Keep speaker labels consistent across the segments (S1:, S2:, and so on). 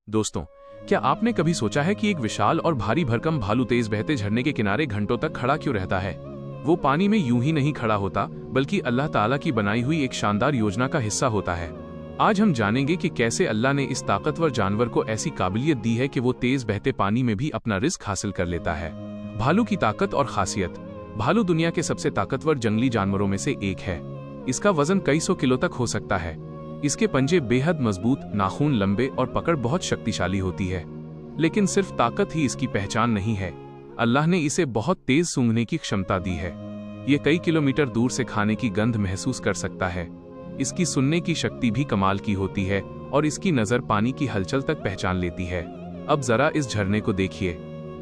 S1: दोस्तों, क्या आपने कभी सोचा है कि एक विशाल और भारी भरकम भालू तेज बहते झरने के किनारे घंटों तक खड़ा क्यों रहता है? वो पानी में यूं ही नहीं खड़ा होता, बल्कि अल्लाह ताला की बनाई हुई एक शानदार योजना का हिस्सा होता है। आज हम जानेंगे कि कैसे अल्लाह ने इस ताकतवर जानवर को ऐसी काबिलियत दी है कि वो तेज बहते पानी में भी अपना रिस्क हासिल कर लेता है। भालू की ताकत और खासियत। भालू दुनिया के सबसे ताकतवर जंगली जानवरों में से एक है। इसका वजन कई सौ किलो तक हो सकता है। इसके पंजे बेहद मजबूत, नाखून लंबे और पकड़ बहुत शक्तिशाली होती है। लेकिन सिर्फ ताकत ही इसकी पहचान नहीं है, अल्लाह ने इसे बहुत तेज सूंघने की क्षमता दी है। ये कई किलोमीटर दूर से खाने की गंध महसूस कर सकता है। इसकी सुनने की शक्ति भी कमाल की होती है और इसकी नज़र पानी की हलचल तक पहचान लेती है। अब जरा इस झरने को देखिए।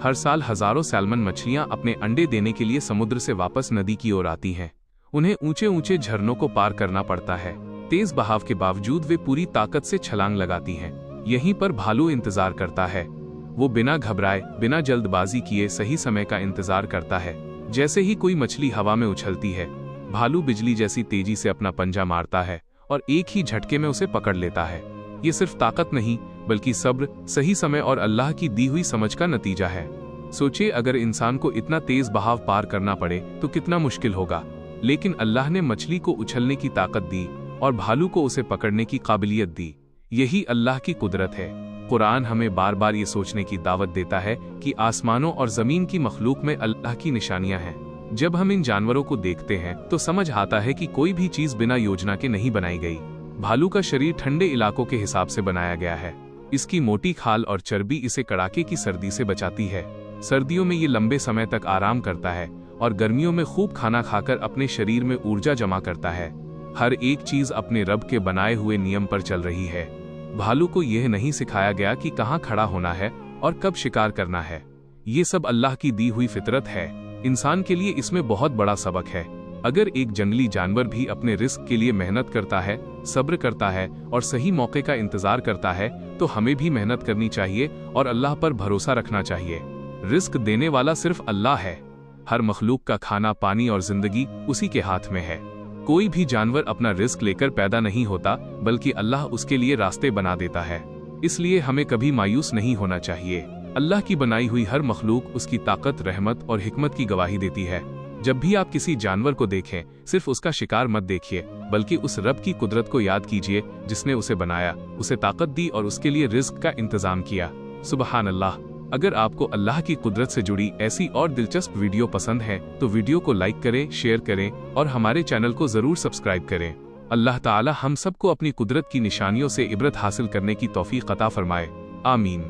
S1: हर साल हजारों सैल्मन मछलियां अपने अंडे देने के लिए समुद्र से वापस नदी की ओर आती हैं। उन्हें ऊंचे ऊंचे झरनों को पार करना पड़ता है। तेज बहाव के बावजूद वे पूरी ताकत से छलांग लगाती हैं। यहीं पर भालू इंतजार करता है। वो बिना घबराए, बिना जल्दबाजी किए सही समय का इंतजार करता है। जैसे ही कोई मछली हवा में उछलती है, भालू बिजली जैसी तेजी से अपना पंजा मारता है और एक ही झटके में उसे पकड़ लेता है। ये सिर्फ ताकत नहीं, बल्कि सब्र, सही समय और अल्लाह की दी हुई समझ का नतीजा है। सोचिए, अगर इंसान को इतना तेज बहाव पार करना पड़े तो कितना मुश्किल होगा। लेकिन अल्लाह ने मछली को उछलने की ताकत दी और भालू को उसे पकड़ने की काबिलियत दी। यही अल्लाह की कुदरत है। कुरान हमें बार बार ये सोचने की दावत देता है कि आसमानों और जमीन की मखलूक में अल्लाह की निशानियां हैं। जब हम इन जानवरों को देखते हैं तो समझ आता है कि कोई भी चीज बिना योजना के नहीं बनाई गई। भालू का शरीर ठंडे इलाकों के हिसाब से बनाया गया है। इसकी मोटी खाल और चर्बी इसे कड़ाके की सर्दी से बचाती है। सर्दियों में ये लंबे समय तक आराम करता है और गर्मियों में खूब खाना खाकर अपने शरीर में ऊर्जा जमा करता है। हर एक चीज अपने रब के बनाए हुए नियम पर चल रही है। भालू को यह नहीं सिखाया गया कि कहाँ खड़ा होना है और कब शिकार करना है। ये सब अल्लाह की दी हुई फितरत है। इंसान के लिए इसमें बहुत बड़ा सबक है। अगर एक जंगली जानवर भी अपने रिस्क के लिए मेहनत करता है, सब्र करता है और सही मौके का इंतजार करता है, तो हमें भी मेहनत करनी चाहिए और अल्लाह पर भरोसा रखना चाहिए। रिस्क देने वाला सिर्फ अल्लाह है। हर मखलूक का खाना, पानी और जिंदगी उसी के हाथ में है। कोई भी जानवर अपना रिस्क लेकर पैदा नहीं होता, बल्कि अल्लाह उसके लिए रास्ते बना देता है। इसलिए हमें कभी मायूस नहीं होना चाहिए। अल्लाह की बनाई हुई हर मखलूक उसकी ताकत, रहमत और हिकमत की गवाही देती है। जब भी आप किसी जानवर को देखें, सिर्फ उसका शिकार मत देखिए, बल्कि उस रब की कुदरत को याद कीजिए जिसने उसे बनाया, उसे ताकत दी और उसके लिए रिस्क का इंतजाम किया। सुबहान अल्लाह। अगर आपको अल्लाह की कुदरत से जुड़ी ऐसी और दिलचस्प वीडियो पसंद है तो वीडियो को लाइक करें, शेयर करें और हमारे चैनल को जरूर सब्सक्राइब करें। अल्लाह ताला हम सबको अपनी कुदरत की निशानियों से इबरत हासिल करने की तौफीक अता फरमाए। आमीन।